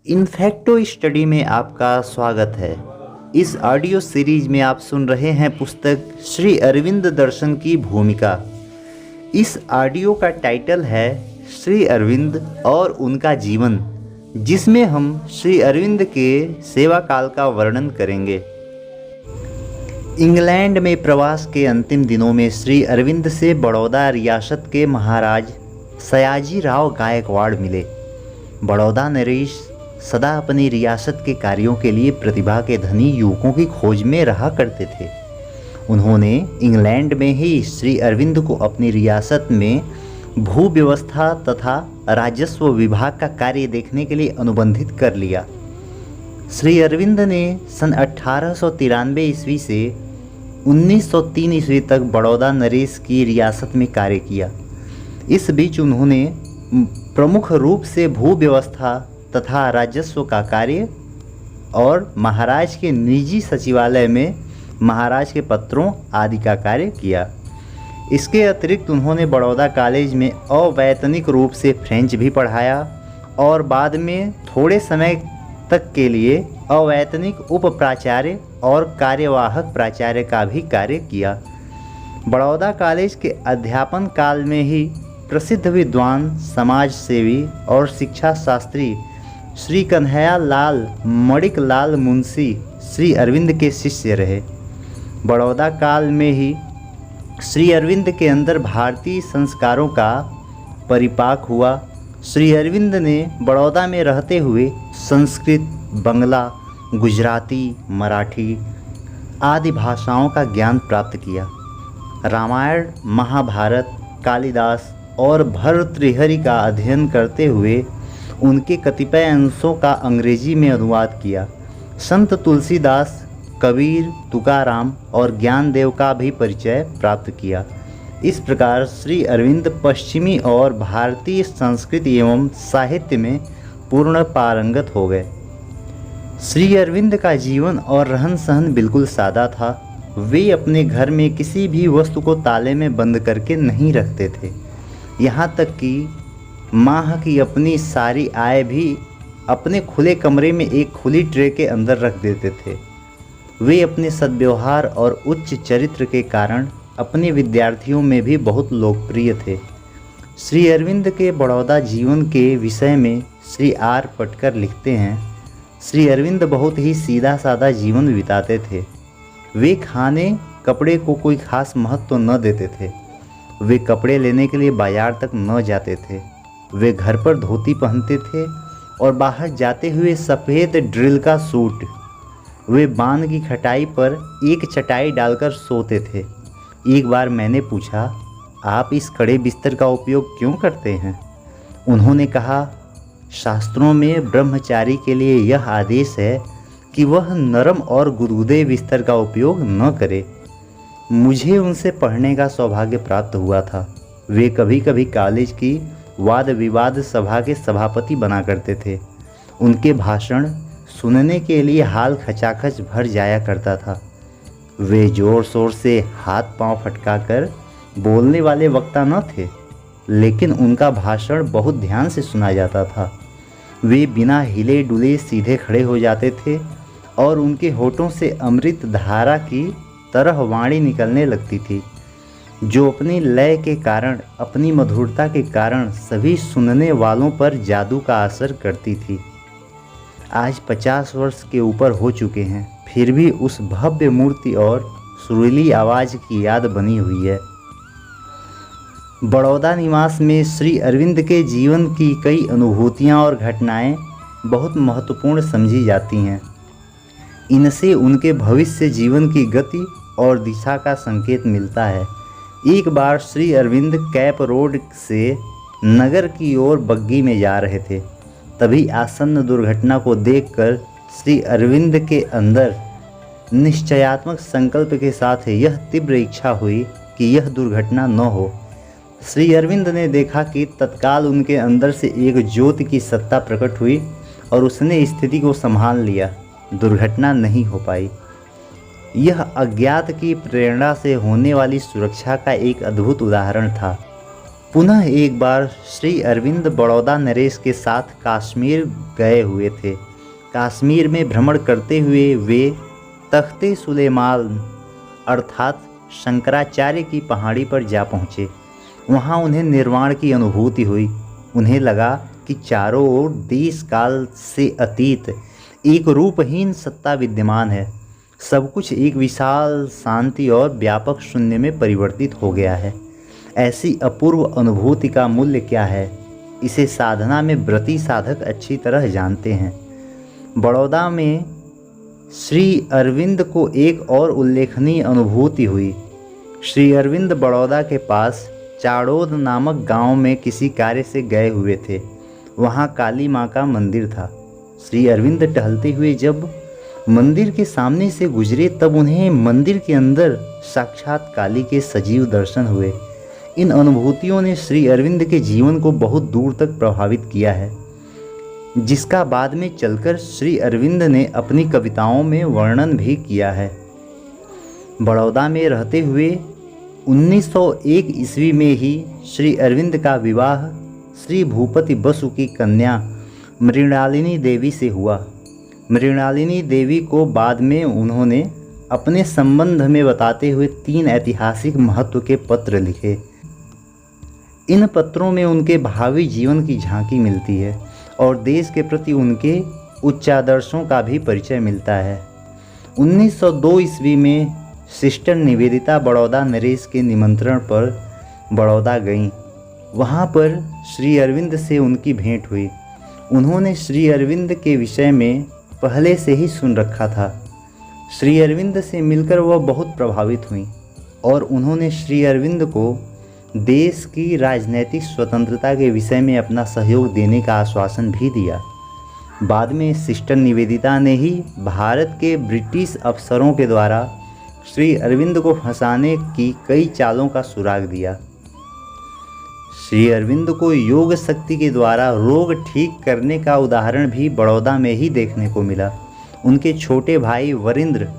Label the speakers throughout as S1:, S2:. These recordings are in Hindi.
S1: इन्फेक्टो स्टडी में आपका स्वागत है। इस ऑडियो सीरीज में आप सुन रहे हैं पुस्तक श्री अरविंद दर्शन की भूमिका। इस ऑडियो का टाइटल है श्री अरविंद और उनका जीवन, जिसमें हम श्री अरविंद के सेवा काल का वर्णन करेंगे। इंग्लैंड में प्रवास के अंतिम दिनों में श्री अरविंद से बड़ौदा रियासत के महाराज सयाजी राव गायकवाड़ मिले। बड़ौदा नरेश सदा अपनी रियासत के कार्यों के लिए प्रतिभा के धनी युवकों की खोज में रहा करते थे। उन्होंने इंग्लैंड में ही श्री अरविंद को अपनी रियासत में भू व्यवस्था तथा राजस्व विभाग का कार्य देखने के लिए अनुबंधित कर लिया। श्री अरविंद ने सन 1893 ईस्वी से 1903 ईस्वी तक बड़ौदा नरेश की रियासत में कार्य किया। इस बीच उन्होंने प्रमुख रूप से भू व्यवस्था तथा राजस्व का कार्य और महाराज के निजी सचिवालय में महाराज के पत्रों आदि का कार्य किया। इसके अतिरिक्त उन्होंने बड़ौदा कॉलेज में अवैतनिक रूप से फ्रेंच भी पढ़ाया और बाद में थोड़े समय तक के लिए अवैतनिक उप प्राचार्य और कार्यवाहक प्राचार्य का भी कार्य किया। बड़ौदा कॉलेज के अध्यापन काल में ही प्रसिद्ध विद्वान, समाज सेवी और शिक्षा शास्त्री श्री कन्हैया लाल मणिक लाल मुंशी श्री अरविंद के शिष्य रहे। बड़ौदा काल में ही श्री अरविंद के अंदर भारतीय संस्कारों का परिपाक हुआ। श्री अरविंद ने बड़ौदा में रहते हुए संस्कृत, बंगला, गुजराती, मराठी आदि भाषाओं का ज्ञान प्राप्त किया। रामायण, महाभारत, कालिदास और भर्तृहरि का अध्ययन करते हुए उनके कतिपय अंशों का अंग्रेजी में अनुवाद किया। संत तुलसीदास, कबीर, तुकाराम और ज्ञानदेव का भी परिचय प्राप्त किया। इस प्रकार श्री अरविंद पश्चिमी और भारतीय संस्कृति एवं साहित्य में पूर्ण पारंगत हो गए। श्री अरविंद का जीवन और रहन सहन बिल्कुल सादा था। वे अपने घर में किसी भी वस्तु को ताले में बंद करके नहीं रखते थे। यहाँ तक कि माह की अपनी सारी आय भी अपने खुले कमरे में एक खुली ट्रे के अंदर रख देते थे। वे अपने सद्व्यवहार और उच्च चरित्र के कारण अपने विद्यार्थियों में भी बहुत लोकप्रिय थे। श्री अरविंद के बड़ौदा जीवन के विषय में श्री आर पटकर लिखते हैं, श्री अरविंद बहुत ही सीधा साधा जीवन बिताते थे। वे खाने कपड़े को कोई खास महत्व न देते थे। वे कपड़े लेने के लिए बाजार तक न जाते थे। वे घर पर धोती पहनते थे और बाहर जाते हुए सफ़ेद ड्रिल का सूट। वे बांध की खटाई पर एक चटाई डालकर सोते थे। एक बार मैंने पूछा, आप इस कड़े बिस्तर का उपयोग क्यों करते हैं? उन्होंने कहा, शास्त्रों में ब्रह्मचारी के लिए यह आदेश है कि वह नरम और गुदगुदे बिस्तर का उपयोग न करे। मुझे उनसे पढ़ने का सौभाग्य प्राप्त हुआ था। वे कभी कभी कॉलेज की वाद विवाद सभा के सभापति बना करते थे। उनके भाषण सुनने के लिए हाल खचाखच भर जाया करता था। वे जोर शोर से हाथ पांव फटकाकर बोलने वाले वक्ता न थे, लेकिन उनका भाषण बहुत ध्यान से सुना जाता था। वे बिना हिले डुले सीधे खड़े हो जाते थे और उनके होठों से अमृत धारा की तरह वाणी निकलने लगती थी, जो अपनी लय के कारण, अपनी मधुरता के कारण सभी सुनने वालों पर जादू का असर करती थी। आज 50 वर्ष के ऊपर हो चुके हैं, फिर भी उस भव्य मूर्ति और सुरीली आवाज़ की याद बनी हुई है। बड़ौदा निवास में श्री अरविंद के जीवन की कई अनुभूतियाँ और घटनाएं बहुत महत्वपूर्ण समझी जाती हैं। इनसे उनके भविष्य जीवन की गति और दिशा का संकेत मिलता है। एक बार श्री अरविंद कैप रोड से नगर की ओर बग्गी में जा रहे थे। तभी आसन्न दुर्घटना को देखकर श्री अरविंद के अंदर निश्चयात्मक संकल्प के साथ यह तीव्र इच्छा हुई कि यह दुर्घटना न हो। श्री अरविंद ने देखा कि तत्काल उनके अंदर से एक ज्योति की सत्ता प्रकट हुई और उसने स्थिति को संभाल लिया। दुर्घटना नहीं हो पाई। यह अज्ञात की प्रेरणा से होने वाली सुरक्षा का एक अद्भुत उदाहरण था। पुनः एक बार श्री अरविंद बड़ौदा नरेश के साथ कश्मीर गए हुए थे। कश्मीर में भ्रमण करते हुए वे तख्ते सुलेमान अर्थात शंकराचार्य की पहाड़ी पर जा पहुँचे। वहाँ उन्हें निर्वाण की अनुभूति हुई। उन्हें लगा कि चारों ओर देश काल से अतीत एक रूपहीन सत्ता विद्यमान है। सब कुछ एक विशाल शांति और व्यापक शून्य में परिवर्तित हो गया है। ऐसी अपूर्व अनुभूति का मूल्य क्या है, इसे साधना में व्रती साधक अच्छी तरह जानते हैं। बड़ौदा में श्री अरविंद को एक और उल्लेखनीय अनुभूति हुई। श्री अरविंद बड़ौदा के पास चाड़ोद नामक गांव में किसी कार्य से गए हुए थे। वहां काली माँ का मंदिर था। श्री अरविंद टहलते हुए जब मंदिर के सामने से गुजरे तब उन्हें मंदिर के अंदर साक्षात काली के सजीव दर्शन हुए। इन अनुभूतियों ने श्री अरविंद के जीवन को बहुत दूर तक प्रभावित किया है, जिसका बाद में चलकर श्री अरविंद ने अपनी कविताओं में वर्णन भी किया है। बड़ौदा में रहते हुए 1901 ईस्वी में ही श्री अरविंद का विवाह श्री भूपति बसु की कन्या मृणालिनी देवी से हुआ। मृणालिनी देवी को बाद में उन्होंने अपने संबंध में बताते हुए 3 ऐतिहासिक महत्व के पत्र लिखे। इन पत्रों में उनके भावी जीवन की झांकी मिलती है और देश के प्रति उनके उच्चादर्शों का भी परिचय मिलता है। 1902 ईस्वी में सिस्टर निवेदिता बड़ौदा नरेश के निमंत्रण पर बड़ौदा गईं। वहाँ पर श्री अरविंद से उनकी भेंट हुई। उन्होंने श्री अरविंद के विषय में पहले से ही सुन रखा था। श्री अरविंद से मिलकर वह बहुत प्रभावित हुई और उन्होंने श्री अरविंद को देश की राजनीतिक स्वतंत्रता के विषय में अपना सहयोग देने का आश्वासन भी दिया। बाद में सिस्टर निवेदिता ने ही भारत के ब्रिटिश अफसरों के द्वारा श्री अरविंद को फंसाने की कई चालों का सुराग दिया। श्री अरविंद को योग शक्ति के द्वारा रोग ठीक करने का उदाहरण भी बड़ौदा में ही देखने को मिला। उनके छोटे भाई वरिंद्र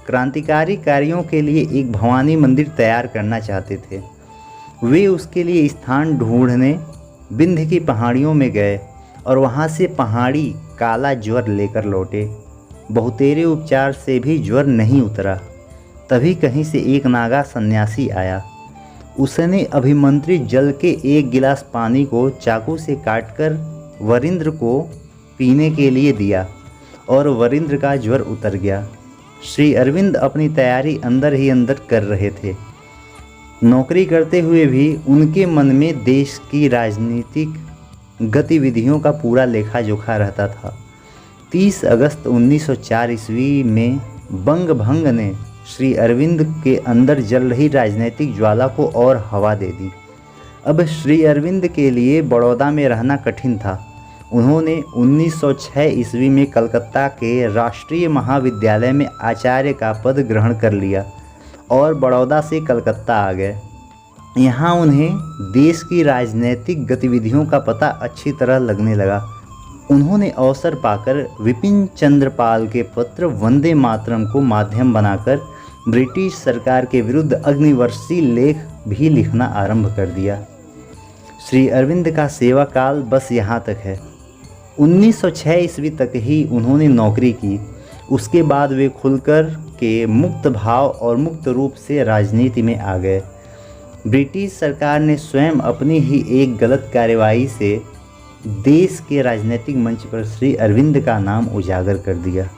S1: क्रांतिकारी कार्यों के लिए एक भवानी मंदिर तैयार करना चाहते थे। वे उसके लिए स्थान ढूंढने विंध्य की पहाड़ियों में गए और वहां से पहाड़ी काला ज्वर लेकर लौटे। बहुतेरे उपचार से भी ज्वर नहीं उतरा। तभी कहीं से एक नागा सन्यासी आया। उसने अभिमंत्रित जल के 1 गिलास पानी को चाकू से काटकर वरिंद्र को पीने के लिए दिया और वरिंद्र का ज्वर उतर गया। श्री अरविंद अपनी तैयारी अंदर ही अंदर कर रहे थे। नौकरी करते हुए भी उनके मन में देश की राजनीतिक गतिविधियों का पूरा लेखा जोखा रहता था। 30 अगस्त 1904 ईस्वी में बंग भंग ने श्री अरविंद के अंदर जल रही राजनीतिक ज्वाला को और हवा दे दी। अब श्री अरविंद के लिए बड़ौदा में रहना कठिन था। उन्होंने 1906 ईस्वी में कलकत्ता के राष्ट्रीय महाविद्यालय में आचार्य का पद ग्रहण कर लिया और बड़ौदा से कलकत्ता आ गए। यहाँ उन्हें देश की राजनीतिक गतिविधियों का पता अच्छी तरह लगने लगा। उन्होंने अवसर पाकर विपिन चंद्र पाल के पत्र वंदे मातरम को माध्यम बनाकर ब्रिटिश सरकार के विरुद्ध अग्निवर्षी लेख भी लिखना आरंभ कर दिया। श्री अरविंद का सेवा काल बस यहाँ तक है। 1906 ईस्वी तक ही उन्होंने नौकरी की। उसके बाद वे खुलकर के मुक्त भाव और मुक्त रूप से राजनीति में आ गए। ब्रिटिश सरकार ने स्वयं अपनी ही एक गलत कार्यवाही से देश के राजनीतिक मंच पर श्री अरविंद का नाम उजागर कर दिया।